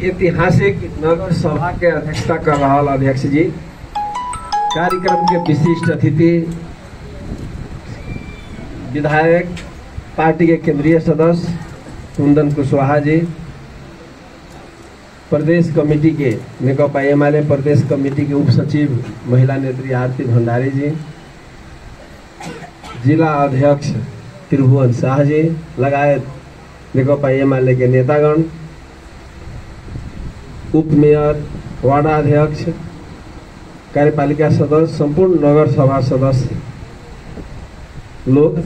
ऐतिहासिक नगर सभा के अध्यक्षता कर रहा अध्यक्ष जी, कार्यक्रम के विशिष्ट अतिथि विधायक पार्टी के केंद्रीय सदस्य कुंदन कुशवाहा जी, प्रदेश कमेटी के नेकपा एमाले प्रदेश कमेटी के उप सचिव महिला नेत्री आरती भंडारी जी, जिला अध्यक्ष त्रिभुवन शाह जी लगायत नेकपा एमाले के नेतागण, उप मेयर, वार्डाध्यक्ष, कार्यपालिका सदस्य, संपूर्ण नगर सभा सदस्य लोग,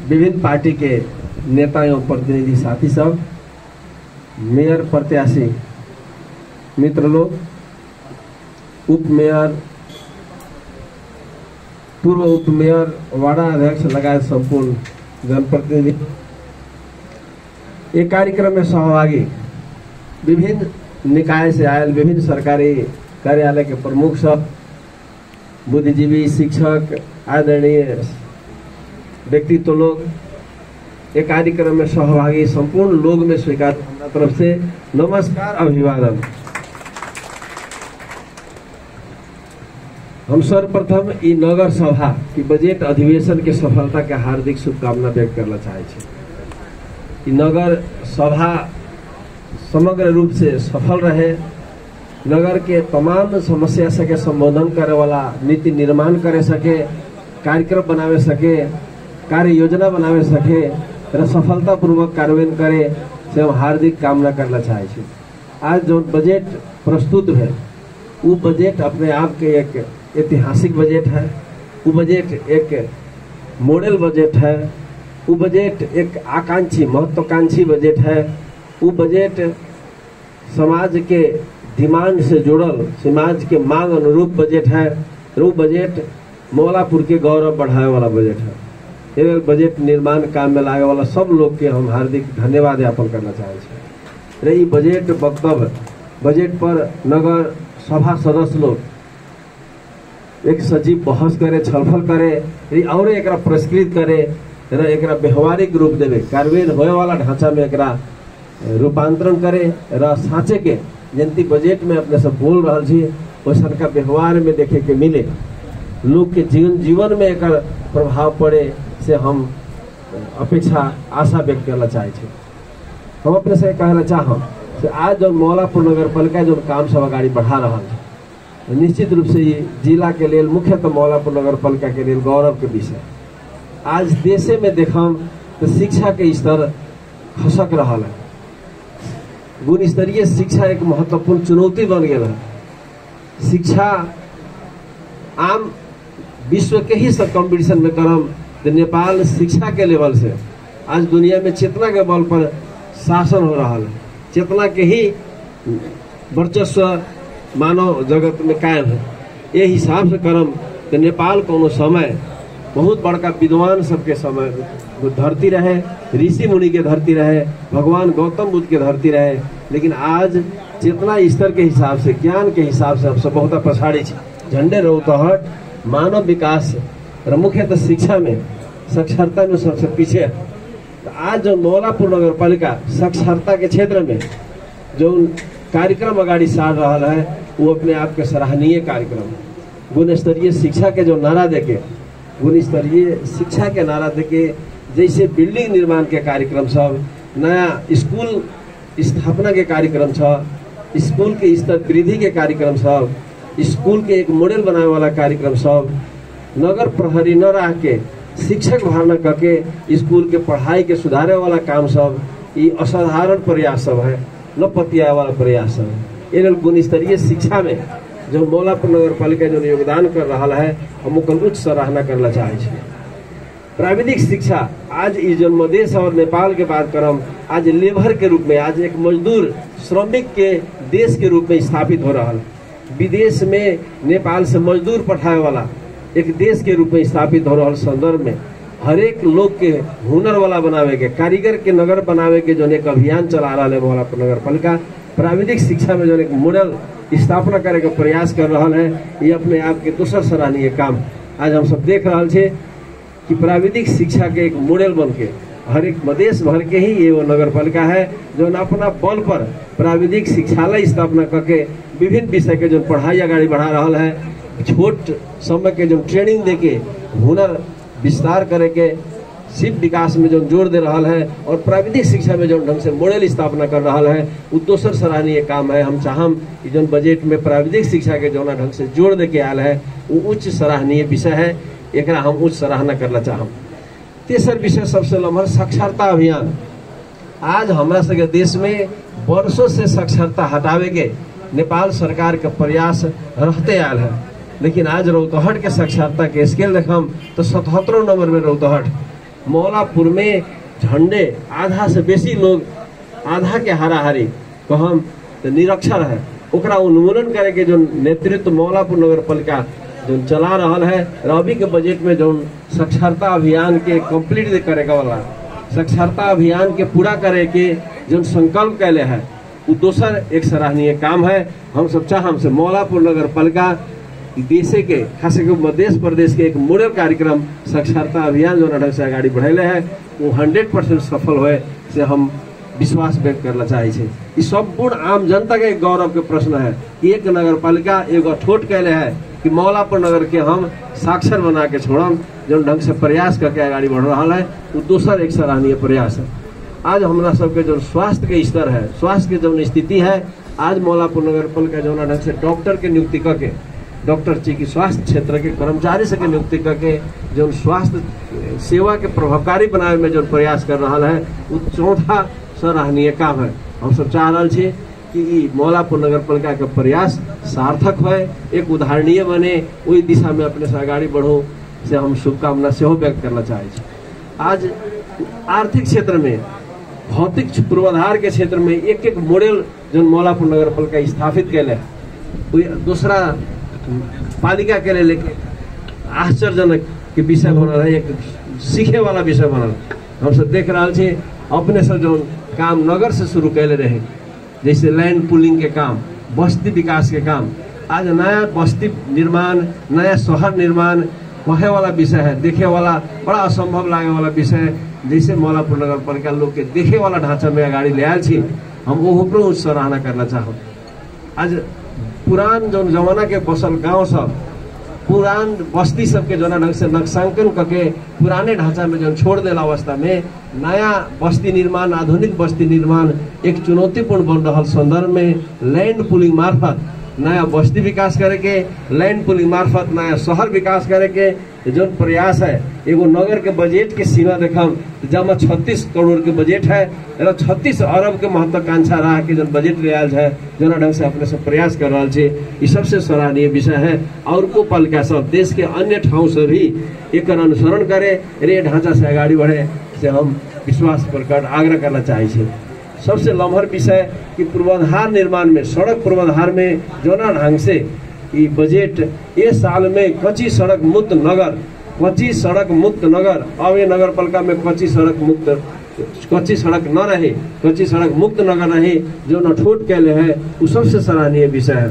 विभिन्न पार्टी के नेता एवं प्रतिनिधि साथी सब, मेयर प्रत्याशी मित्र लोग, उप मेयर, पूर्व उप मेयर, वार्डाध्यक्ष लगायत संपूर्ण जनप्रतिनिधि, एक कार्यक्रम में सहभागी विभिन्न निकाय से आयल विभिन्न सरकारी कार्यालय के प्रमुख सब, बुद्धिजीवी, शिक्षक, आदरणीय व्यक्तित्व लोग, एक कार्यक्रम में सहभागी संपूर्ण लोग में स्वीकार तरफ से नमस्कार, अभिवादन। हम सर्वप्रथम ई नगर सभा की बजट अधिवेशन के सफलता के हार्दिक शुभकामना व्यक्त करना चाहे छी। ई नगर सभा समग्र रूप से सफल रहे, नगर के तमाम समस्या सके संबोधन करे वाला नीति निर्माण करे सके, कार्यक्रम बनावे सके, कार्य योजना बनावे सके र सफलता पूर्वक कार्यान्वयन करे से हम हार्दिक कामना करना चाहे छी। आज जो बजट प्रस्तुत है वो बजट अपने आप के एक ऐतिहासिक बजट है, वो बजट एक मॉडल बजट है, वो बजट एक आकांक्षी महत्वाकांक्षी बजट है, वो बजट समाज के डिमांड से जुड़ल, समाज के मांग अनुरूप बजट है, वो बजट मौलापुर के गौरव बढ़ाए वाला बजट है। ये बजट निर्माण काम में लागे वाला सब लोग के हम हार्दिक धन्यवाद ज्ञापन करना चाहे छे। रही बजट वक्तव्य, बजट पर नगर सभा सदस्य लोग एक सजीव बहस करे, छलफल करे और एकरा परिष्कृत करे, एकरा व्यवहारिक रूप देवे, कार्यान्वयन होए वाला ढांचा में एकरा रूपांतरण करे र साँचे के जंती बजट में अपने सब बोल रहा छी वैसन का व्यवहार में देखे के मिले, लोग के जीवन में एक प्रभाव पड़े से हम अपेक्षा आशा व्यक्त करना चाहे छे। हम अपने से कहना चाहम कि आज जो मौलापुर नगर पालिका जो काम सब आगे बढ़ा रहा है, निश्चित रूप से ये जिला के लिए मुख्यतः मौलापुर नगर पालिका के लिए गौरव के विषय। आज देशे में देखम तो शिक्षा के स्तर खसक रहा है, गुण स्तरीय शिक्षा एक महत्वपूर्ण चुनौती बन गया है। शिक्षा आम विश्व के ही सब कंपटीशन में करम तो नेपाल शिक्षा के लेवल से आज दुनिया में चेतना के बल पर शासन हो रहा है, चेतना के ही वर्चस्व मानव जगत में कायम है। ये हिसाब से करम तो नेपाल कोनो समय बहुत बड़का विद्वान सबके समय धरती रहे, ऋषि मुनि के धरती रहे, भगवान गौतम बुद्ध के धरती रहे, लेकिन आज चेतना स्तर के हिसाब से, ज्ञान के हिसाब से हम सब बहुत पछाड़ी झंडे रौतहट मानव विकास और मुख्यतः शिक्षा में, साक्षरता में सबसे पीछे है। तो आज जो मौलापुर नगर पालिका साक्षरता के क्षेत्र में जो कार्यक्रम अगाड़ी सार रहा है वो अपने आप के सराहनीय कार्यक्रम है। गुण स्तरीय शिक्षा के जो नारा देके, गुण स्तरीय शिक्षा के नारा देके जैसे बिल्डिंग निर्माण के कार्यक्रम सब, नया स्कूल स्थापना के कार्यक्रम सब, स्कूल के स्तर वृद्धि के कार्यक्रम सब, स्कूल के एक मॉडल बनाने वाला कार्यक्रम सब, नगर प्रहरी न रह के शिक्षक भर्ना करके स्कूल के पढ़ाई के सुधारे वाला काम सब, ये असाधारण प्रयास सब है, न पतिया वाला प्रयास सब है। ये गुण स्तरीय शिक्षा में जो मौलापुर नगर पालिका जो योगदान कर रहा है हम उच्च सराहना करना चाहे छे। प्राविधिक शिक्षा आज इस जन्म देश और नेपाल के बात करम आज लेबर के रूप में, आज एक मजदूर श्रमिक के देश के रूप में स्थापित हो रहा है। विदेश में नेपाल से मजदूर पठाए वाला एक देश के रूप में स्थापित हो रहा संदर्भ में हर एक लोग के हुनर वाला बनावे के, कारीगर के नगर बनावे के जो एक अभियान चला रहा है मौलापुर नगर पालिका, प्राविधिक शिक्षा में जो एक मॉडल स्थापना करे के प्रयास कर रहा है, ये अपने आप के दूसरा सराहनीय काम। आज हम सब देख रहा है कि प्राविधिक शिक्षा के एक मॉडल बन के हर एक प्रदेश भर के ही ये वो नगर पालिका है जो अपना बल पर प्राविधिक शिक्षालय स्थापना करके विभिन्न विषय के जो पढ़ाई आगे बढ़ा रहा है। छोट समय के जो ट्रेनिंग दे के हुनर विस्तार करे के शिव विकास में जो जोर दे रहा है और प्राविधिक शिक्षा में जो ढंग से मॉडल स्थापना कर रहा है वो दोसर सराहनीय काम है। हम चाहम कि जो बजट में प्राविधिक शिक्षा के जो ढंग से जोड़ दे के आयल है वो उच्च सराहनीय विषय है, एक हम उच्च सराहना करना चाहम। तेसर विषय सबसे लम्हर साक्षरता अभियान। आज हमारा सके देश में वर्षों से साक्षरता हटावे के नेपाल सरकार के प्रयास रहते आयल है, लेकिन आज रौतहट के साक्षरता के स्केल देखम तो 77 नंबर में रौतहट। मौलापुर में झंडे आधा से बेसी लोग, आधा के हाराहारी कहम तो निरक्षर है, ओकरा उन्मूलन करे के जो नेतृत्व मौलापुर नगर पालिका जो चला रहा है। अभी के बजट में जो साक्षरता अभियान के कंप्लीट करेगा वाला साक्षरता अभियान के पूरा करे के जो संकल्प कैले है वो दोसर एक सराहनीय काम है। हम सब चाहम से मौलापुर नगर पालिका देश के खास मध्य प्रदेश के एक मॉडल कार्यक्रम साक्षरता अभियान जो ढंग से आगे बढ़ेले है वो 100% सफल हुए से हम विश्वास व्यक्त करना चाहिए। ये संपूर्ण आम जनता के गौरव के प्रश्न है। एक नगर पालिका एगो ठोट कैले है कि मौलापुर नगर के हम साक्षर बना के छोड़म, जो ढंग से प्रयास करके आगे बढ़ रहा है वो दोसर एक सराहनीय प्रयास है। आज हमारा सबके जो स्वास्थ्य के स्तर है, स्वास्थ्य के जो स्थिति है, आज मौलापुर नगर पालिका जो ढंग से डॉक्टर के नियुक्ति करके डॉक्टर चिकित्सा स्वास्थ्य क्षेत्र के कर्मचारी से नियुक्ति करके जो स्वास्थ्य सेवा के प्रभावकारी बनावे में जो प्रयास कर रहा है वो चौथा सराहनीय काम है। हम सब चाह रहा छे कि मौलापुर नगर पालिका के प्रयास सार्थक हो, एक उदाहरणीय बने, वही दिशा में अपने से आगे बढ़ो से हम शुभकामना से व्यक्त करना चाहिए। आज आर्थिक क्षेत्र में, भौतिक पूर्वाधार के क्षेत्र में एक एक मॉडल जो मौलापुर नगर पालिका स्थापित कैले दूसरा पालिका के लिए लेके आश्चर्यजनक के विषय बनल है, एक सीखे वाला विषय बनल। हम सब देख रहा छे अपने से जो काम नगर से शुरू कैले रहे, जैसे लैंड पुलिंग के काम, बस्ती विकास के काम, आज नया बस्ती निर्माण, नया शहर निर्माण कहे वाला विषय है, देखे वाला बड़ा असंभव लागे वाला विषय। जैसे मौलापुर नगर पालिका लोग के देखे वाला ढांचा में आगाड़ी ले आयल छी, हम वो सराहना करना चाहो। आज पुरान जो जमाना के बसल गांव सब, पुरान बस्ती सबके जो ढंग से नक्शांकन करके पुराने ढांचा में जो छोड़ देला अवस्था में नया बस्ती निर्माण, आधुनिक बस्ती निर्माण एक चुनौतीपूर्ण बन रहा संदर्भ में लैंड पुलिंग मार्फत नया बस्ती विकास करे के, लैंड पुलिंग मार्फत नया शहर विकास करे के जो प्रयास है। एगो नगर के बजट के सीमा देखम जमा 36 करोड़ के बजट है, 36 अरब के महत्वाकांक्षा रहा के जो बजट ले आयल है, जो ढंग से अपने से प्रयास कर रहा है, ये सबसे सराहनीय विषय है। और को पालिका सब देश के अन्य ठाव से भी एक अनुसरण करे, रे ढांचा से आगे बढ़े से हम विश्वास प्रकट आग्रह करना चाहिए। सबसे लम्हर विषय कि पूर्वाधार निर्माण में, सड़क पूर्वाधार में जो ढंग से ये बजट ये साल में कच्ची सड़क मुक्त नगर, कच्ची सड़क मुक्त नगर, अब ये नगर पालिका में कच्ची सड़क न रहे, कच्ची सड़क मुक्त नगर रहे जो नठोट कैले है वो सबसे सराहनीय विषय है।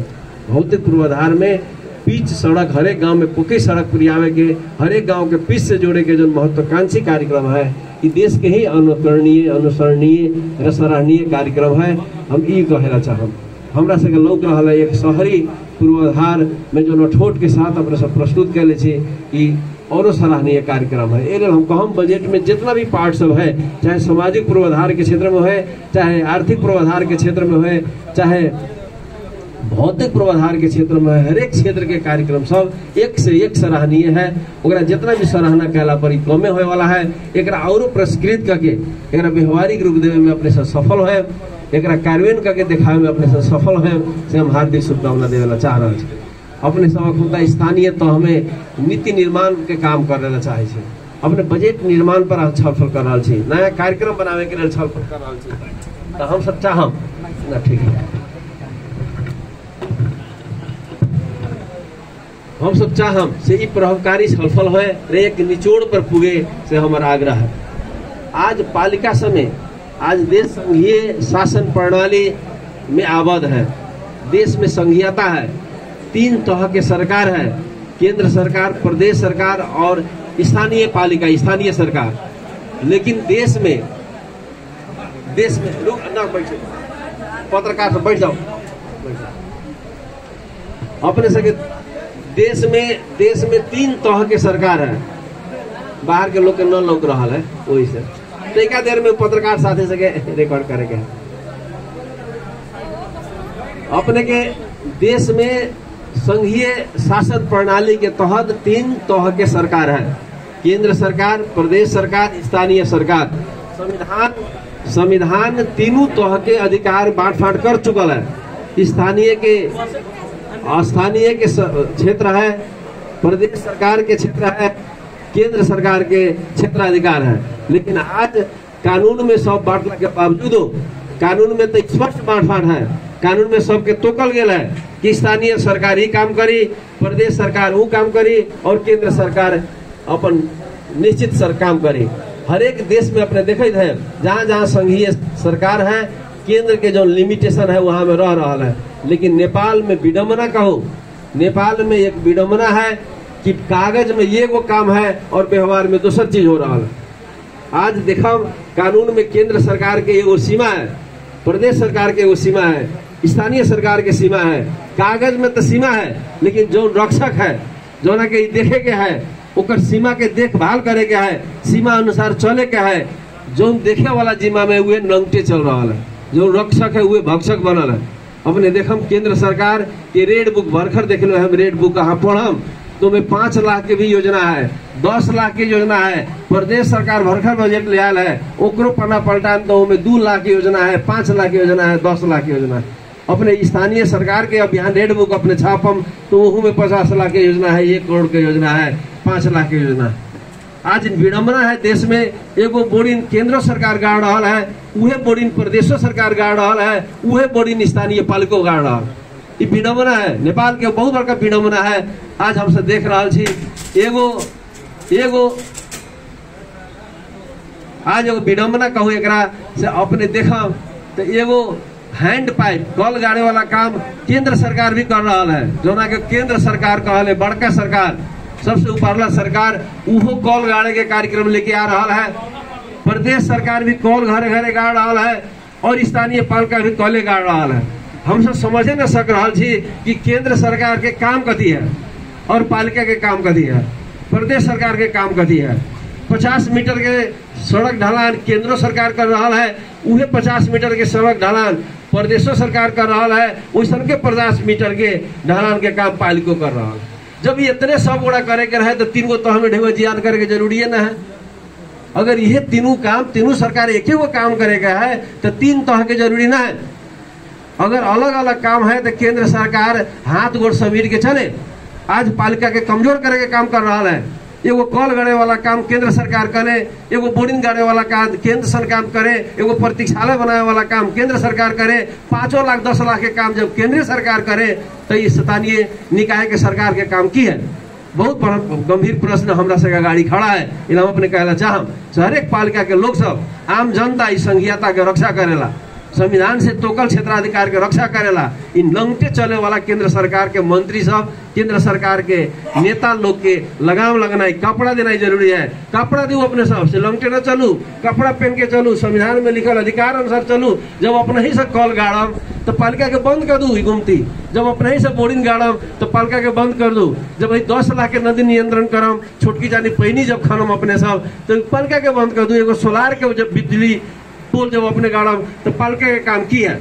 भौतिक पूर्वाधार में पिच सड़क, हरेक गांव में पक्की सड़क पुरियावे के, हरेक गांव के पिच से जोड़े के जो महत्वाकांक्षी कार्यक्रम है ये देश के ही अनुसरणीय सराहनीय कार्यक्रम है। हम ये कहना चाहब हमरा से लोक रहा है एक शहरी पूर्वाधार में जो नठोट के साथ अपने सब प्रस्तुत कैले छे कि और सराहनीय कार्यक्रम है। ये हम कहम बजट में जितना भी पार्ट सब है, चाहे सामाजिक पूर्वाधार के क्षेत्र में है, चाहे आर्थिक पूर्वाधार के क्षेत्र में है, चाहे भौतिक पूर्वाधार के क्षेत्र में, हर एक क्षेत्र के कार्यक्रम सब एक से एक सराहनीय है। ओकरा जितना भी सराहना कहला पर कमे होए वाला है, एकरा और प्रस्कृत करके एकरा व्यवहारिक रूप देवे में अपने से सफल है, एकरा कार्यान्वयन करके दिखावे में अपने से सफल है से हम हार्दिक शुभकामना देवेला चाह रहा है। अपने सब स्थानीय तह में नीति निर्माण के काम करना चाहे छे, अपने बजट निर्माण पर छलफल कर रहा छे, नया कार्यक्रम बनावे के लिए छलफल कर रहा छे। तो हम सब चाहम ना ठीक है, हम सब चाहम से ई प्रभावकारी छलफल है, एक निचोड़ पर पुगे से हमारा आग्रह है। आज पालिका समय, आज देश संघीय शासन प्रणाली में आबद्ध है, देश में संघीयता है, 3 तरह के सरकार है, केंद्र सरकार, प्रदेश सरकार और स्थानीय पालिका, स्थानीय सरकार। लेकिन देश में लोग ना बैठे, पत्रकार सब बैठ जाओ, अपने सके देश में 3 तरह के सरकार है, बाहर के लोग के न लौक रहा है। वही से तैका देर में पत्रकार साथे सके रिकॉर्ड करेंगे। अपने के देश में संघीय शासन प्रणाली के तहत 3 तरह के सरकार है, केंद्र सरकार, प्रदेश सरकार, स्थानीय सरकार। संविधान तीनों तरह के अधिकार बांट फाट कर चुकल है। स्थानीय के क्षेत्र है, प्रदेश सरकार के क्षेत्र है, केंद्र सरकार के क्षेत्राधिकार है। लेकिन आज कानून में सब बांटला के बावजूद कानून में तो स्पष्ट बांट फाट है। कानून में सबके तोकल गेल है कि स्थानीय सरकार ही काम करी, प्रदेश सरकार वो काम करी और केंद्र सरकार अपन निश्चित काम करी। हर एक देश में अपने देखे है जहाँ जहाँ संघीय सरकार है, केंद्र के जो लिमिटेशन है वहां में रह रहा है। लेकिन नेपाल में विडम्बना कहो, नेपाल में एक विडम्बना है कि कागज में ये वो काम है और व्यवहार में दूसर चीज हो रहा है। आज देखो कानून में केंद्र सरकार के एगो सीमा है, प्रदेश सरकार के एगो सीमा है, स्थानीय सरकार के सीमा है। कागज में तो सीमा है, लेकिन जो रक्षक है, जो ना के देखे के है, ओकर सीमा के देखभाल करे के है, सीमा अनुसार चले के है। जो देखे वाला जिम्मा में वे नंगटे चल रहा है, जो रक्षक है वे भक्षक बनल है। अपने देखम केंद्र सरकार के रेड बुक भरखर देख लो, हम रेड बुक कहाँ पढ़म तो में 5 लाख के भी योजना है, 10 लाख की योजना है। प्रदेश सरकार भरखर बजट ले आयल है, ओकरो पन्ना पलटान तो में 2 लाख की योजना है, 5 लाख की योजना है, 10 लाख की योजना है। अपने स्थानीय सरकार के अब यहाँ रेड बुक अपने छापम तो वह में 50 लाख की योजना है, 1 करोड़ की योजना है, 5 लाख की योजना है। आज विडम्बना है देश में, एगो बोर्डिंग केंद्र सरकार गाड़ रहा है, उहे बोर्डिंग प्रदेश सरकार गाड़ रहा है, उहे बोर्डिंग स्थानीय पालिको गाड़ रहा है। ये विडम्बना है, नेपाल के बहुत बड़का विडम्बना है। आज हमसे देख रहा छी एगो आज एगो विडम्बना कहूँ एकरा से अपने देखा तो एगो हैंड पाइप कल गाड़े वाला काम केंद्र सरकार भी कर रहा है। जोना के केंद्र सरकार कहले बड़का सरकार, सबसे ऊपरला सरकार उहो कल गाड़े के कार्यक्रम लेके आ रहा है। प्रदेश सरकार भी कल घरे घरे गाड़ रहा है और स्थानीय पालिका भी कले गाड़ रहा है। हम सब समझे न सक रहा छी कि केंद्र सरकार के काम कथी है और पालिका के काम कथी है, प्रदेश सरकार के काम कथी है। 50 मीटर के सड़क ढलान केंद्र सरकार कर रहा है, उहे 50 मीटर के सड़क ढलान प्रदेश सरकार कर रहा है, वैसन के 50 मीटर के ढलान के काम पालिको कर रहा है। जब ये इतने सब गुड़ा करे के रहे तो 3 गो तह में ढेवा जियान करे के जरूरी है ना है। अगर ये तीनों सरकार एक ही वो काम करेगा है तो 3 तह के जरूरी ना है। अगर अलग अलग काम है तो केंद्र सरकार हाथ गोड़ समीर के चले। आज पालिका के कमजोर करे के काम कर रहा है। एगो कल गाड़े वाला काम केंद्र सरकार करे, एगो बोर्डिंग गाड़े वाला काम केंद्र सरकार करे, एगो प्रतीक्षालय बनाने वाला काम केंद्र सरकार करे। 5 लाख 10 लाख के काम जब केंद्रीय सरकार करे तो ये स्थानीय निकाय के सरकार के काम की है। बहुत बड़ा गंभीर प्रश्न हमरा से गाड़ी खड़ा है। इन हम अपने कहना चाहम हर एक पालिका के लोग सब आम जनता इस संघीयता के रक्षा करेला, संविधान से तोकल क्षेत्राधिकार के रक्षा करेला। इन लंगटे चले वाला केंद्र सरकार के मंत्री सब, केंद्र सरकार के नेता लोग के लगाम लगना, कपड़ा देना जरूरी है। कपड़ा दू अपने सब से लंगटे न चलू, कपड़ा पहन के चलू, संविधान में लिखल अधिकार अनुसार चलू। जब अपने ही से कल गाड़म तो पालिका के बंद कर दू घूमती, जब अपने ही से बोर्डिंग गाड़म तो पालिका के बंद कर दू। जब 10 लाख के नदी नियंत्रण करम, छोटकी जानी पैनी जब खनम अपने सब तो पालिका के बंद कर दू। एगो सोलार के जब बिजली पोल जब अपने गाड़म तो पालिका के काम की है।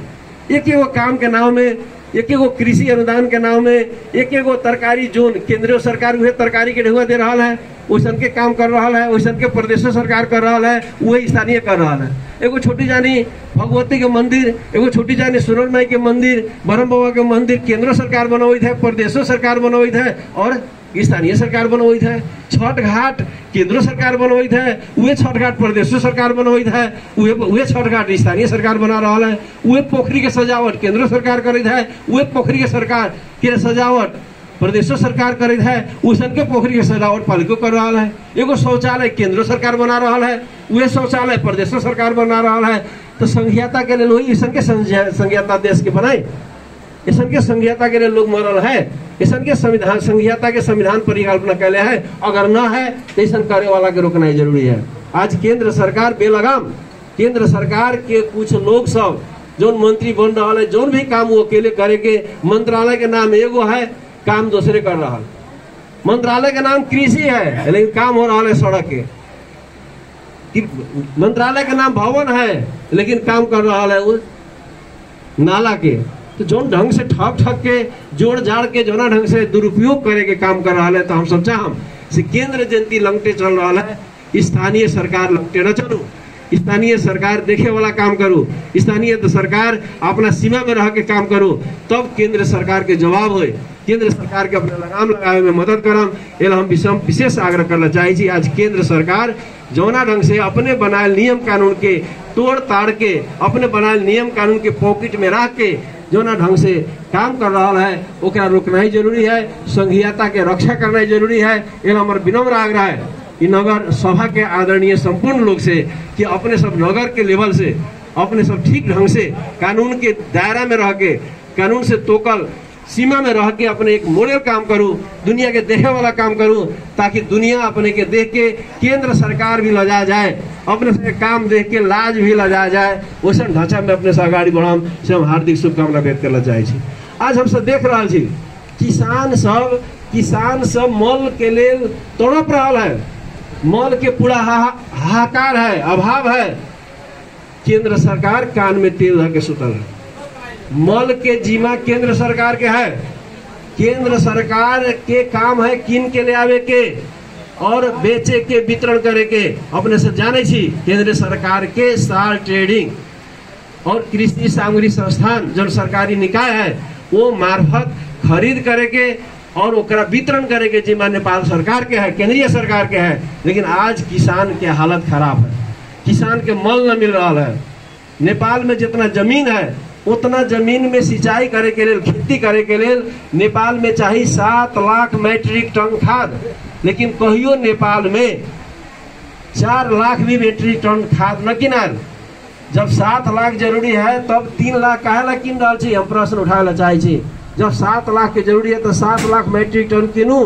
एक एगो काम के नाम में, एक एगो कृषि अनुदान के नाम में, एक एगो तरकारी जोन केंद्रीय सरकार वह तरकारी के ढेउआ दे रहा है, वैसन के काम कर रहा है, वैसन के प्रदेश सरकार कर रहा है, वही स्थानीय कर रहा है। एगो छोटी जानी भगवती के मंदिर, एगो छोटी जानी सुरन माई के मंदिर, ब्रह्म बाबा के मंदिर केंद्र सरकार बनवित है, प्रदेश सरकार बनवित है और स्थानीय सरकार बनवित है। छठ घाट केंद्र सरकार बनवित है, उहे छठ घाट प्रदेश सरकार बनवित है, उहे छठ घाट स्थानीय सरकार बना रहा है। उहे पोखरी के सजावट केंद्र सरकार करित है, उहे पोखरी के सरकार के सजावट प्रदेश सरकार करित है, उसन के पोखरी के सजावट पालिको कर रहा है। एगो शौचालय केंद्र सरकार बना रहा है, उहे शौचालय प्रदेश सरकार बना रहा है। तो संघीयता के लिए वही ईसन के संघीयता देश के बनाई। ऐसा के संघीयता के लिए लोग मरल है, ऐसा के संविधान संघीयता के संविधान परिकल्पना कैले है। अगर न है तो ऐसा करे वाला के रोकना जरूरी है। आज केंद्र सरकार बेलगाम, केंद्र सरकार के कुछ लोग सब जो मंत्री बन रहा है, जो भी काम वो अकेले करे के, मंत्रालय के नाम एगो है, काम दूसरे कर रहा है। मंत्रालय का नाम कृषि है लेकिन काम हो रहा है सड़क के। मंत्रालय का नाम भवन है लेकिन काम कर रहा है वो नाला के। तो जो ढंग से ठक ठक के जोड़ जाड़ के जो ना ढंग से दुरुपयोग करे के काम कर रहा है, तो हम सब चाहम से केंद्र जयंती लंगटे चल रहा है, स्थानीय सरकार लंगटे न चलू, स्थानीय सरकार देखे वाला काम करू, स्थानीय तो सरकार अपना सीमा में रह के काम करू, तब केंद्र सरकार के जवाब होए, केंद्र सरकार के अपने लगाम लगावे में मदद करम। एल हम विशेष आग्रह करना चाहिए छी। आज केंद्र सरकार जौना ढंग से अपने बनाए नियम कानून के तोड़ ताड़ के, अपने बनाए नियम कानून के पॉकेट में रख के जौना ढंग से काम कर रहा है, ओकरा रोकना ही जरूरी है, संघीयता के रक्षा करना जरूरी है। एल हमार विनम्र आग्रह है कि नगर सभा के आदरणीय संपूर्ण लोग से कि अपने सब नगर के लेवल से अपने सब ठीक ढंग से कानून के दायरा में रह के, कानून से तोकल सीमा में रह के अपने एक मॉडल काम करूं, दुनिया के देखे वाला काम करूं, ताकि दुनिया अपने के देख के केंद्र सरकार भी लजा जाए, अपने से काम देख के लाज भी लजा जाए। वैसा ढांचा में अपने सहकारी बढ़ाम से हम हार्दिक शुभकामना व्यक्त करना चाहे छी। आज हम सब देख रहा छी किसान सब मल के लेल तड़प रहा है, मल के पूरा हाहाकार है, अभाव है। केंद्र सरकार कान में तेल धर के सुतल है। मल के जिम्मा केंद्र सरकार के है, केंद्र सरकार के काम है किन के ले आवे के और बेचे के, वितरण करे के। अपने से जाने छी केंद्र सरकार के साल ट्रेडिंग और कृषि सामग्री संस्थान जो सरकारी निकाय है वो मार्फत खरीद करे के और ओकरा वितरण करे के जिम्मा नेपाल सरकार के है, केंद्रीय सरकार के है। लेकिन आज किसान के हालत खराब है, किसान के मल न मिल रहा है। नेपाल में जितना जमीन है उतना जमीन में सिंचाई करे के लिए, खेती करे के लिए नेपाल में चाहिए 7 लाख मैट्रिक टन खाद, लेकिन कहियो नेपाल में 4 लाख भी मैट्रिक टन खाद न किनार। जब 7 लाख जरूरी है तब 3 लाख काहे ला किन रहा छी? हम प्रश्न उठाए ला चाहे छी। जब 7 लाख के जरूरी है तो 7 लाख मैट्रिक टन किनू।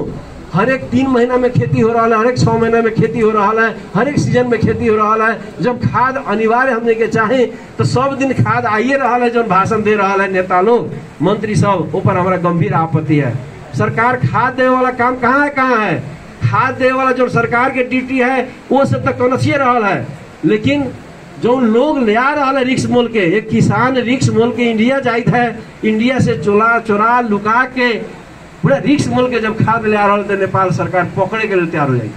हर एक 3 महीना में खेती हो रहा है, हर एक 6 महीना में खेती हो रहा है, हर एक सीजन में खेती हो रहा है। जब खाद अनिवार्य हमने के चाहे तो सब दिन खाद आइए रहा है। जो भाषण दे रहा है नेता लोग, मंत्री सब, ऊपर हमारा गंभीर आपत्ति है। सरकार खाद दे वाला काम कहाँ है? खाद दे वाला जो सरकार के ड्यूटी है वो सब तक कनसिए रहा है। लेकिन जो लोग ले आ रहा है रिक्स मोल के, एक किसान रिक्स मोल के इंडिया जाइत है, इंडिया से चोरा लुका के पूरा रिक्स मोल के जब खाद ले आ रहा है तो नेपाल सरकार पकड़े के लिए तैयार हो जाएगी।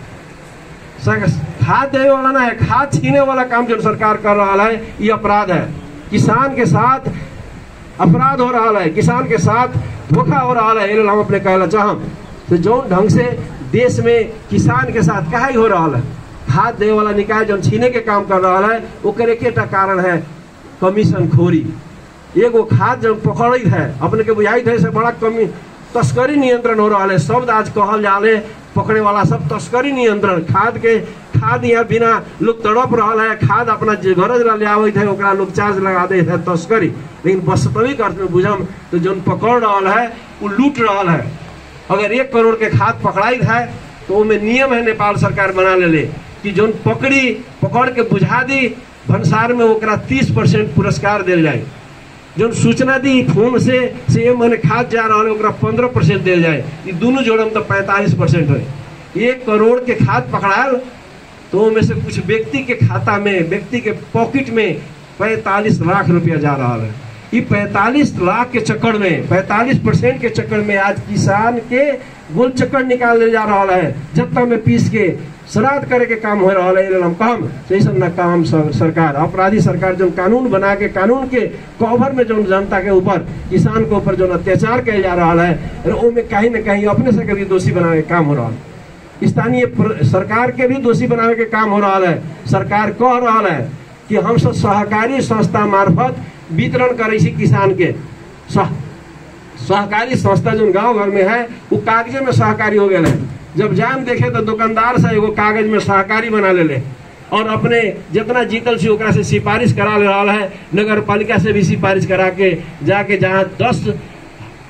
खाद देने वाला ना है, खाद छीने वाला काम जो सरकार कर रहा है ये अपराध है। किसान के साथ अपराध हो रहा है, किसान के साथ धोखा हो रहा है। हम अपने कहना चाहम तो जो ढंग से देश में किसान के साथ कहा हो रहा है, खाद दे वाला निकाय जो छीने के काम कर रहा है ओकर एकेटा कारण है कमीशन खोरी। एगो खाद जब पकड़ित है अपने के बुझाइत है से बड़ा कमी तस्करी नियंत्रण हो रहा है। शब्द आज कहल जाले पकड़े वाला सब तस्करी नियंत्रण। खाद यहाँ बिना लोग तड़प रहा है, खाद अपना गरज ला ले आवत है ओकरा लोग चार्ज लगा दे है, तस्करी। लेकिन वास्तविक अर्थ में बुझम तो जो पकड़ रहा है वो लूट रहा है। अगर 1 करोड़ के खाद पकड़ाई है तो उनमें नियम है नेपाल सरकार बना ले कि जो पकड़ के बुझा दी भंसार में ओकरा 30% पुरस्कार दिल जाए। जो सूचना दी फोन से मैंने खाद जा रहा है ओकरा 15% दिल जाए। ये दोनों जोड़म तो 45% है। 1 करोड़ के खाद पकड़ायल तो उनमें से कुछ व्यक्ति के खाता में, व्यक्ति के पॉकेट में 45 लाख रुपया जा रहा है। ये 45 लाख के चक्कर में, 45% के चक्कर में आज किसान के गोल चक्कर निकाल जा रहा है। जत्ता में पीस के श्राद्ध करे के काम हो रहा है। हम कहम जैसा न काम सरकार, अपराधी सरकार जो कानून बना के कानून के कवर में जो जनता के ऊपर, किसान के ऊपर जो अत्याचार किया जा रहा है उनमें कहीं न कहीं अपने से कभी दोषी बनाने के काम हो रहा है। स्थानीय सरकार के भी दोषी बनाने के काम हो रहा है। सरकार कह रहा है कि हम सब सहकारी संस्था मार्फत वितरण करे किसान के। सहकारी संस्था जो गांव घर में है वो कागजे में सहकारी हो गए है। जब जान देखे तो दुकानदार से एगो कागज में सहकारी बना ले और अपने जितना जीतल से ओकरा से सिफारिश करा ले रहा है। नगर पालिका से भी सिफारिश करा के जाके जहाँ 10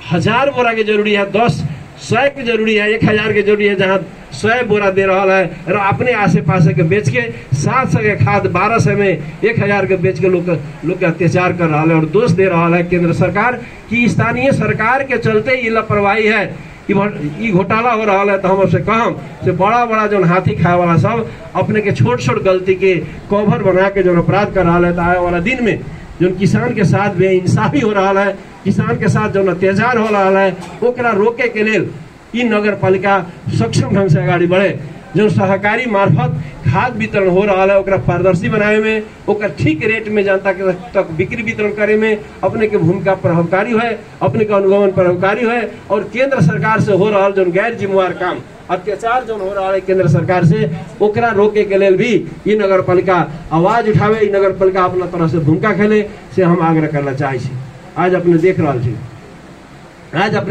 1000 बोरा के जरूरी है, 10 100 के जरूरी है, 1000 के जरूरी है, जहाँ 100 बोरा दे रहा है और अपने आसे पास के बेच के 700 के खाद 1200 में 1000 के बेच के लोग के अत्याचार कर रहा है और दोष दे रहा है केंद्र सरकार की स्थानीय सरकार के चलते ये लापरवाही है, ये घोटाला हो रहा है। तो हम उससे कहम से बड़ा बड़ा जो हाथी खाए वाला सब अपने के छोट छोट गलती के कवर बना के जो अपराध कर रहा है, तो आने वाला दिन में जो किसान के साथ बेइंसाफी हो रहा है, किसान के साथ जो अत्याचार हो रहा है, ओकरा रोके के लिए ई नगर पालिका सक्षम ढंग से आगे बढ़े। जो सहकारी मार्फत खाद वितरण हो रहा है, ओकरा पारदर्शी बनावे में, ओकर ठीक रेट में जनता के तक बिक्री वितरण करे में अपने के भूमिका प्रभावकारी है, अपने के अनुगमन प्रभावकारी है। और केंद्र सरकार से हो रहा जो गैर जिम्मेवार काम अत्याचार जो हो रहा है केंद्र सरकार से, ओकरा रोके के लिए भी ये नगर पालिका आवाज उठावे, ये नगर पालिका अपना तरह से भूमिका खेले से हम आग्रह करना चाहे छी। आज अपने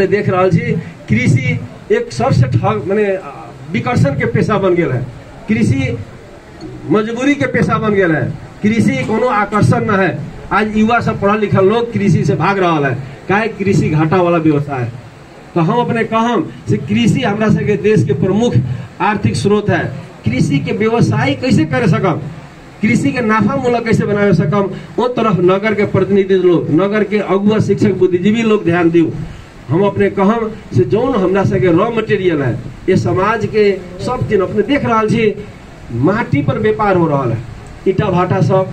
देख रहा छी कृषि एक सबसे ठग माने विकर्षण के पेशा बन गया है, कृषि मजबूरी के पेशा बन गया है, कृषि कोनो आकर्षण न है। आज युवा सब पढ़ल लिखल लोग कृषि से भाग रहा है, काहे कृषि घाटा वाला व्यवसाय है। तो हम अपने कहम से कृषि हमरा से देश के प्रमुख आर्थिक स्रोत है, कृषि के व्यवसाय कैसे कर सकम, कृषि के नाफा मूलक कैसे बना सकम, वो तरफ नगर के प्रतिनिधि लोग, नगर के अगुआ शिक्षक बुद्धिजीवी लोग ध्यान दियो। हम अपने कहम से जौन हमरा से रॉ मटेरियल है, ये समाज के सब दिन अपने देख रहा छी माटी पर व्यापार हो रहा है, ईटा भाटा सब,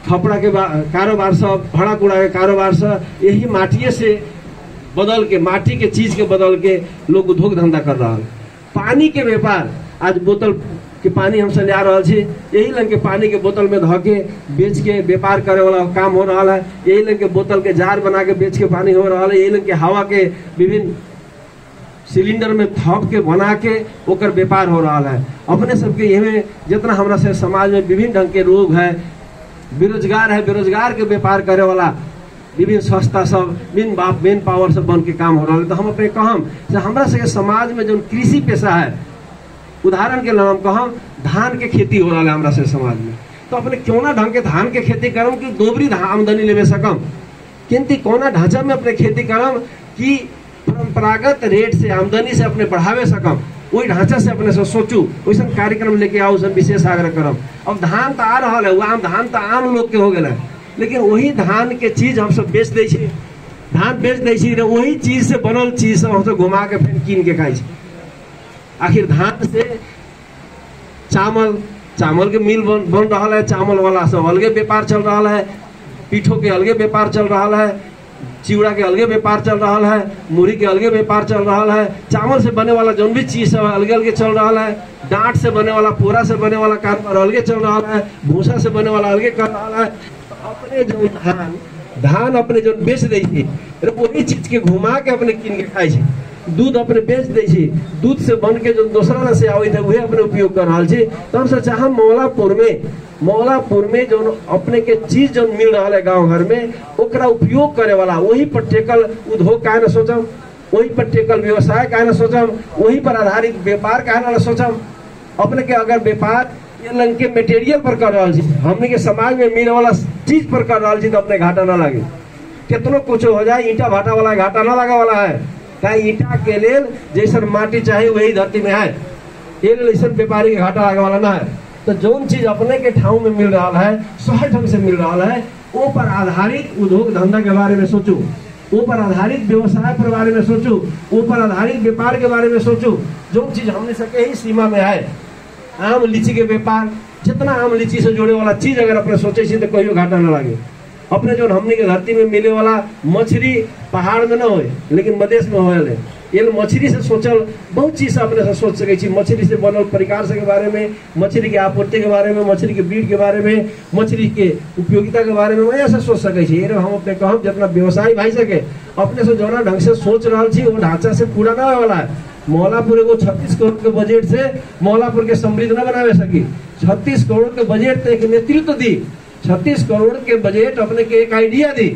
खपड़ा के कारोबार सब, भाड़ा कूड़ा के कारोबार सब, यही माटिए से बदल के, माटी के चीज के बदल के लोग उद्योग धंधा कर रहा है। पानी के व्यापार, आज बोतल के पानी हमसे ले आ रहा है, यही लंग के पानी के बोतल में धो के बेच के व्यापार करे वाला काम हो रहा है, यही लंग के बोतल के जार बना के बेच के पानी हो रहा है, यही लंग के हवा के विभिन्न सिलेंडर में थप के बना के ओकर व्यापार हो रहा है। अपने सबके ये जितना हमारा से समाज में विभिन्न ढंग के रोग है, बेरोजगार है, बेरोजगार के व्यापार करे वाला विभिन्न संस्था सब मेन पावर सब बन के काम हो रहा है। तो हम अपने कहम से हमरा से समाज में जो कृषि पेशा है, उदाहरण के नाम कहम धान के खेती हो रहा है हमरा से समाज में, तो अपने क्यों ना ढंग के धान के खेती करम कि दोबरी आमदनी लेवे सकम, किंतु कोना ढांचा में अपने खेती करम कि परंपरागत रेट से आमदनी से अपने बढ़ावे सकम, वही ढांचा से अपने से सोचू, वैसा कार्यक्रम लेके आओ, सब विशेष आग्रह करम। अब धान तो आ रहा है, वो धान तो आम लोग के हो गया है, लेकिन वही धान के चीज हम सब बेच दै छी, धान बेच दै छी, वही चीज से बनल चीज सब हम सब घुमा के फिर कीन के खाई छी। आखिर धान से चावल के मिल बन रहा है, चावल वाला सब अलगे व्यापार चल रहा है, पीठों के अलगे व्यापार चल रहा है, चिवड़ा के अलगे व्यापार चल रहा है, मुरही के अलगे व्यापार चल रहा है, चावल से बने वाला जो भी चीज सब अलगे अलगे चल रहा है, डांट से बने वाला, पोरा से बने वाला कारोबार अलगे चल रहा है, भूसा से बने वाला अलगे कर रहा है। अपने जो धान अपने जो बेच दै छी, वही चीज के घुमा के अपने कीन के खाई छी, दूध अपने बेच दै छी, दूध से बन के जो दूसरा से आवे थे वही अपने उपयोग कर रहा छी। तो हम सोचा हम मौलापुर में जो अपने के चीज जो मिल रहा है गांव घर में, ओकरा उपयोग करे वाला वही पर टेकल उद्योग काहे न सोचम, वही पर टेकल व्यवसाय काहे न सोचम, वही पर आधारित व्यापार काहे न सोचम। अपने के अगर व्यापार ये लंग के मटेरियल पर कर रहा छी, हमने के समाज में मिले वाला चीज पर कर रहा छी, तो अपने घाटा ना लगे, कितनो कुछ हो जाए ईटा भाटा वाला घाटा ना लगा वाला है। कहीं ईटा के लेल जैसन माटी चाहिए वही धरती में है, ये ऐसा व्यापारी के घाटा लगे वाला ना है। तो जो चीज अपने के ठाव में मिल रहा है, सहज ढंग से मिल रहा है, वो पर आधारित उद्योग धंधा के बारे में सोचू, वो पर आधारित व्यवसाय के बारे में सोचू, वो पर आधारित व्यापार के बारे में सोचू। जो चीज हमने सके ही सीमा में है, आम लीची के व्यापार, जितना आम लीची से जोड़े वाला चीज अगर अपने सोचे तो कहियो घाटा ना लगे। अपने जो हमने के धरती में मिले वाला मछली पहाड़ में ना हो, लेकिन मधेश में होले, ये मछली से सोचल बहुत चीज अपने से सोच सके छी। मछली से बनल परिकार से के बारे में, मछली के आपूर्ति के बारे में, मछली के ब्रीड के बारे में, मछली के उपयोगिता के बारे में ऐसा सोच सके छी। हम अपने कहम जितना व्यवसाय भाई सके अपने से जो ढंग से सोच रहा छी, वो ढांचा से पूरा ना होने वाला है। मौलापुर एगो 36 करोड़ के बजट से मौलापुर के समृद्ध न बनावे सकी। 36 करोड़ के बजट तो एक नेतृत्व दी, 36 करोड़ के बजट अपने के एक आइडिया दी।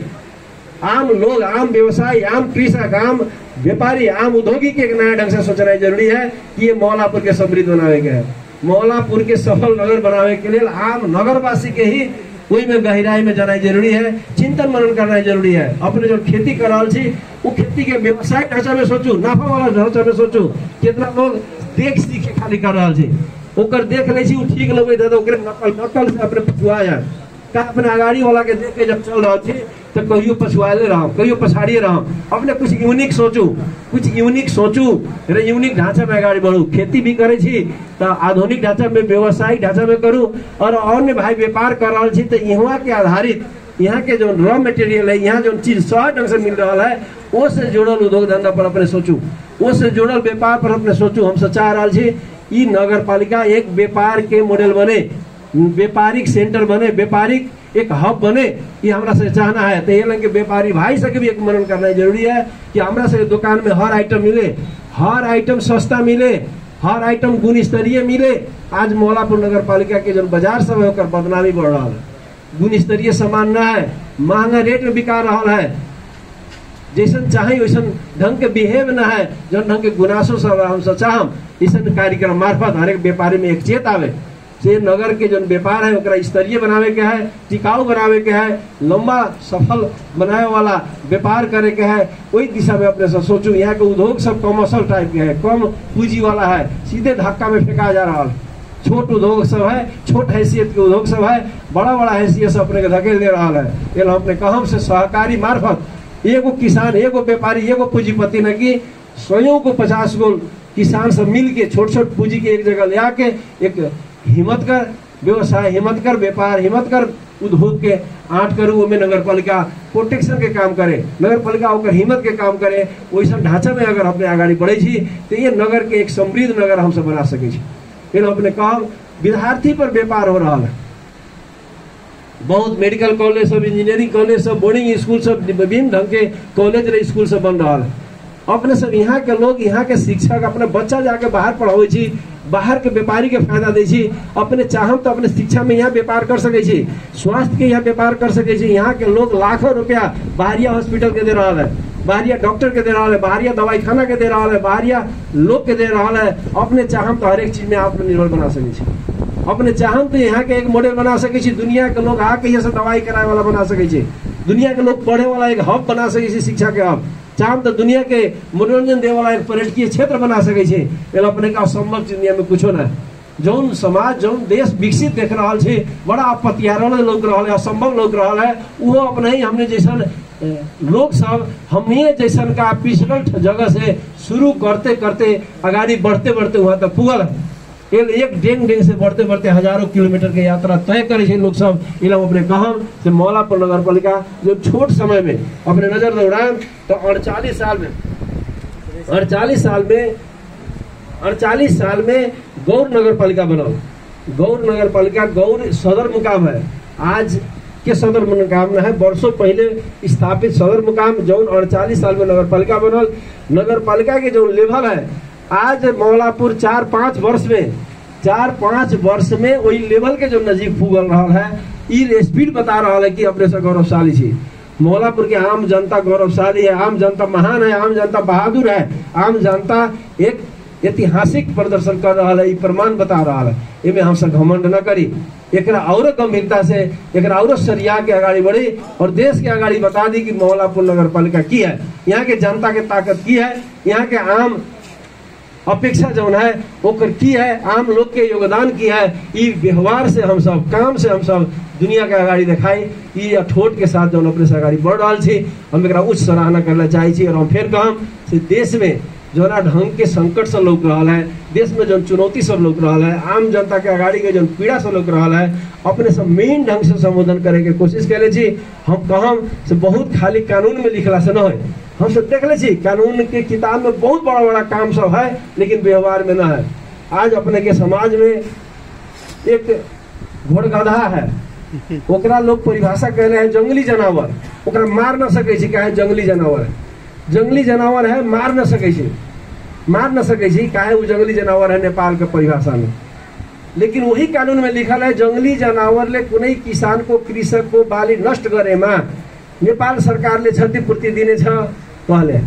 आम लोग, आम व्यवसायी, आम कृषक, आम व्यापारी, आम उद्योगी के एक नया ढंग से सोचना जरूरी है कि ये मौलापुर के समृद्ध बनावे के है। मौलापुर के सफल नगर बनावे के लिए आम नगरवासी के ही वही में गहराई में जाना जरूरी है, चिंतन मनन करना जरूरी है। अपने जो खेती कर रहा छी वो खेती के व्यवसाय ढांचा में सोचू, नाफा वाला ढांचा में सोचू। कितना लोग देख सीख के खाली कर रहा छी, ओकर देख ले छी, वो ठीक लगे तो ओकरे नकल से अपने पछुआया का अपने अगाड़ी वाला के देख के जब चल रहा छी तो कहियो पछुआले रहो, कहियो पछाड़िए रहो। अपने कुछ यूनिक सोचू, कुछ यूनिक सोचू, यूनिक ढांचा में आगे बढ़ू। खेती भी करे छी तो आधुनिक ढांचा में, व्यवसायिक ढांचा में करूँ। और अन्य भाई व्यापार कर रहा छी तो यहाँ के आधारित, यहाँ के जो रॉ मटेरियल है, यहाँ जो चीज सहज ढंग से मिल रहा है, वो से जुड़ल उद्योग धंधा पर अपने सोचू, वो से जुड़ल व्यापार पर अपने सोचू। हम चाह रहा छी ई नगर पालिका एक व्यापार के मॉडल बने, व्यापारिक सेंटर बने, व्यापारिक एक हब बने, ये हमरा से चाहना है। तो ये लगे व्यापारी भाई से भी एक मनन करना जरूरी है कि हमरा से दुकान में हर आइटम मिले, हर आइटम सस्ता मिले, हर आइटम गुण स्तरीय मिले। आज मौलापुर नगर पालिका के जो बाजार सब है ओकर बदनामी बढ़ रहा है, गुण स्तरीय सामान न है, महंगा रेट में बिका रहा है, जैसन चाहे वैसन ढंग के बिहेव न है, जन ढंग के गुनासो सब हम चाहम ऐसा कार्यक्रम मार्फत हर एक व्यापारी में एक चेत आवे से नगर के जो व्यापार है ओकरा स्तरीय बनावे के है, टिकाऊ बनावे के है, लंबा सफल बनावे वाला व्यापार करे के है। वही दिशा में अपने सब सोचू। यहाँ के उद्योग सब कमर्शियल टाइप के है, कम पूंजी वाला है, सीधे धक्का में फेंका जा रहा है। छोट उद्योग सब है, छोट हैसियत के उद्योग सब है, बड़ा बड़ा हैसियत से अपने के धकेल दे रहा है। ये अपने कहम से सहकारी मार्फत एगो किसान, एगो व्यापारी, एगो पूंजीपति न कि स्वयं को 50 गो किसान सब मिल के छोट छोट पूंजी के एक जगह ले आके एक हिम्मत कर व्यवसाय, हिम्मत कर व्यापार, हिम्मत कर उद्योग के आंट करू। में नगर पालिका प्रोटेक्शन के काम करे, नगर पालिका ओकर हिम्मत के काम करे। वैसा ढांचा में अगर अपने आगाड़ी बढ़े छी तो ये नगर के एक समृद्ध नगर हम सब बना सके। फिर अपने कहब विद्यार्थी पर व्यापार हो रहा है, बहुत मेडिकल कॉलेज सब, इंजीनियरिंग कॉलेज सब, बोर्डिंग स्कूल सब, विभिन्न ढंग के कॉलेज रे स्कूल सब बन रहा है। अपने सब यहाँ के लोग, यहाँ के शिक्षक अपने बच्चा जाके बाहर पढ़ावे छी, बाहर के व्यापारी के फायदा दे छी। अपने चाहम तो अपने शिक्षा में यहाँ व्यापार कर सके छी, स्वास्थ्य के यहाँ व्यापार कर सके छी। यहाँ के लोग लाखों रुपया बाहरिया हॉस्पिटल के दे रहा है, बाहरिया डॉक्टर के दे रहा है, बाहरिया दवाई खाना के दे रहा है, बाहरिया लोग के दे रहा है। अपने चाहम तो हर एक चीज में आत्मनिर्भर बना सके छी। अपने चाहम तो यहाँ के एक मॉडल बना सके छी, दुनिया के लोग आके यहाँ से दवाई कराए वाला बना सके छी, दुनिया के लोग पढ़े वाला एक हब बना सके छी, शिक्षा के हब। चाहम तो दुनिया के मनोरंजन दे वाला एक पर्यटकीय क्षेत्र बना सके छी। अपने का असंभव दुनिया में कुछ ना, जौन समाज, जौन देश विकसित देख रहा है, बड़ा अपत्यारण लोग रहा है, असंभव लोग रहा है, वो अपने ही हमने जैसा लोग सब, हमने जैसन का पिछड़ल जगह से शुरू करते करते आगाड़ी बढ़ते बढ़ते वहां तक पुगल। एक डेंग डेंग से बढ़ते बढ़ते हजारों किलोमीटर के यात्रा तय करे लोग सब। अपने कहम से मौलापुर नगर पालिका जो छोट समय में अपने नजर दौड़ान तो 48 साल में गौर नगर पालिका बनल। गौर नगर पालिका, गौर सदर मुकाम है, आज के सदर मुकाम न है, वर्षों पहले स्थापित सदर मुकाम जो 48 साल में नगर पालिका बनल। नगर पालिका के जो लेवल है आज मौलापुर 4-5 वर्ष में वही लेवल के जो नजीक पुगल रहा है। ये स्पीड बता रहा है कि अपने से गौरवशाली छी। मौलापुर के आम जनता गौरवशाली है, आम जनता महान है, आम जनता बहादुर है, आम जनता एक ऐतिहासिक प्रदर्शन कर रहा है, ये प्रमाण बता रहा है। इनमें हम सब घमंड न करी, एक और गंभीरता से, एक और सरिया के आगाड़ी बढ़ी और देश के आगाड़ी बता दी कि मौलापुर नगर पालिका की है, यहाँ के जनता के ताकत की है, यहाँ के आम अपेक्षा जो है ओकर की है, आम लोग के योगदान की है। ये व्यवहार से हम सब, काम से हम सब दुनिया के आगाड़ी दिखाई, ये अठोट के साथ जो अपने से आगाड़ी बढ़ रहा है, हम एक उच्च सराहना करना चाहिए। और हम फिर कहम से देश में जो ना ढंग के संकट से लोग रहा है, देश में जो चुनौती सब लोग रहा है, आम जनता के आगाड़ी के जो पीड़ा से लोग रहा है, अपने सब मेन ढंग से संबोधन करे के कोशिश करे छी। हम कहम से बहुत खाली कानून में लिखला से न हो, हम सब देख ले छी कानून के किताब में बहुत बड़ा बड़ा काम सब है, लेकिन व्यवहार में न है। आज अपने के समाज में एक घोड़गधा है, ओकरा लोग परिभाषा कहले है जंगली जानवर, ओकरा मार न सके छी, काहे जंगली जानवर है, जंगली जानवर है, मार न सके छी, काहे वो जंगली जानवर है नेपाल के परिभाषा में। लेकिन वही कानून में लिखल है जंगली जानवर ले कुनै किसान को, कृषक को बाली नष्ट करे में नेपाल सरकार ले क्षतिपूर्ति दिने छ कहले,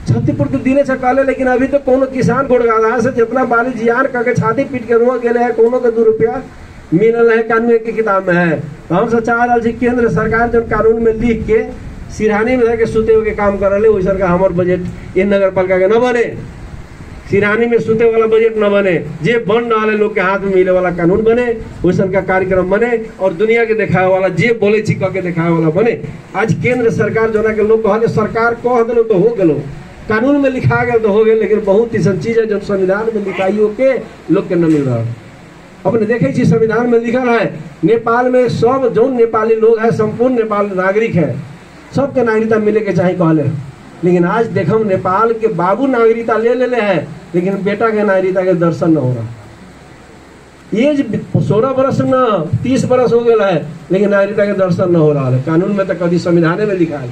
क्षतिपूर्ति दिने छ कहले। लेकिन अभी तो कोनो किसान घोड़गधा से जितना बाली जियान करके छाती पीट के रुआ गेले है, कोनो के 2 रुपया मिलल है कानून की किताब में है। तो हम सब चाह रहा केंद्र सरकार जो कानून में लिख के सिरहानी में जाके सुते के काम कर रहे वैसा का हमारे बजट ये नगर पालिका के न बने, सिरहानी में सुते वाला बजट न बने, जे बन रहा है लोग के हाथ में मिले वाला कानून बने, वैसा का कार्यक्रम बने और दुनिया के दिखाए वाला जे बोले छी के दिखाए वाला बने। आज केंद्र सरकार जो ना के लोग कहले सरकार कह दिलो तो हो गलो, कानून में लिखा गया तो हो गए, लेकिन बहुत ऐसा चीज है जो संविधान में लिखाइयो के लोग के न मिल रहा। अपने देखे संविधान में लिखा है नेपाल में सब जो नेपाली लोग है संपूर्ण नेपाल नागरिक है, सबके नागरिकता मिले के चाहे कहले, लेकिन आज देखम नेपाल के बाबू नागरिकता ले है लेकिन बेटा के नागरिकता के दर्शन न हो रहा। ये 16 बरस न 30 बरस हो गया है लेकिन नागरिकता के दर्शन न हो रहा है। कानून में तो कभी संविधान में लिखा है,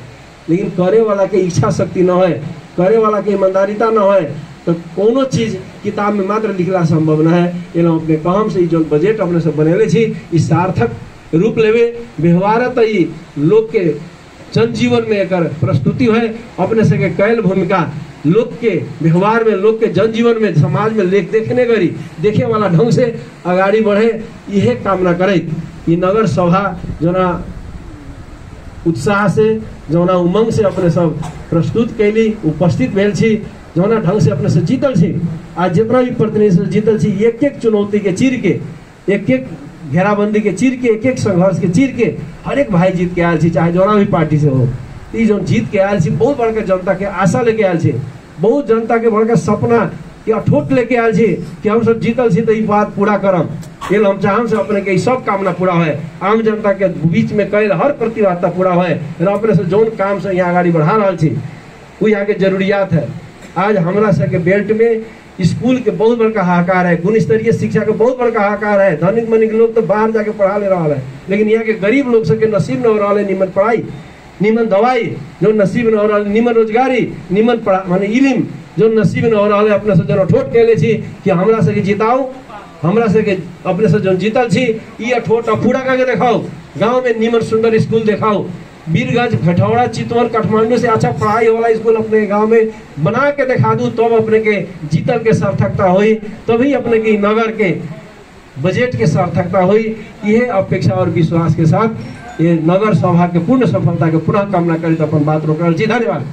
लेकिन करे वाला के इच्छा शक्ति न है, करे वाला के ईमानदारिता न है, तो कोनो चीज किताब में मात्र लिखला संभव न है। ये अपने काम से जो बजट अपने से बनेले छी ई सार्थक रूप लेवे, व्यवहार लोग के जनजीवन में एक प्रस्तुति है, अपने से के कैल भूमिका लोग के व्यवहार में, लोग के जनजीवन में, समाज में देखने करी देखे वाला ढंग से आगाड़ी बढ़े, यह कामना करे। ये नगर सभा जना उत्साह से जौना उमंग से अपने सब प्रस्तुत कैली, उपस्थित भेल छी, जौना ढंग से अपने से जीतल छी। आज जितना भी प्रतिनिधि से जीतल छी, एक एक चुनौती के चीर के, एक एक घेराबंदी के चीर के, एक एक संघर्ष के चीर के हर एक भाई जीत के आयल छी, चाहे जौना भी पार्टी से हो। ई जो जीत के आयल छी बहुत बड़का जनता के आशा लेके आयल छी, बहुत जनता के बड़का सपना के अठोट लेके आयल छी कि हम सब जीतल छी तो ई बात पूरा करम। ये हम चाहम से अपने के सब कामना पूरा है, आम जनता के बीच में कैल हर प्रतिबद्धता पूरा है, अपने से जौन काम से यहाँ आगाड़ी बढ़ा रहा छी वो यहाँ के जरूरियात है। आज हमरा से के बेल्ट में स्कूल के बहुत बड़का हाहाकार है, गुण स्तरीय शिक्षा के बहुत बड़का हाहाकार है। धनिक मनिक लोग तो बाहर जाके पढ़ा ले रहा है, लेकिन यहाँ के गरीब लोग सबके नसीब न हो रहा है निमन पढ़ाई, निमन दवाई जो नसीब न हो रहा है, निमन रोजगारी, निमन माने इलिम जो नसीब न हो रहा है। अपने से जो ठोट के ले छी कि हमरा से जिताओ, हमरा से के अपने से जो जीतल छी ये ठोट पूरा करके दिखाओ, गाँव में निमन सुंदर स्कूल दिखाओ, वीरगंज भटौड़ा चितवन काठमांडू से अच्छा पढ़ाई वाला स्कूल अपने गांव में बना के दिखा दूं, तब अपने के जीतल के सार्थकता हुई, तभी अपने के नगर के बजट के सार्थकता हुई। यह अपेक्षा और विश्वास के साथ ये नगर सभा के पूर्ण सफलता के पुनः कामना करी तो अपन बात रोक। धन्यवाद।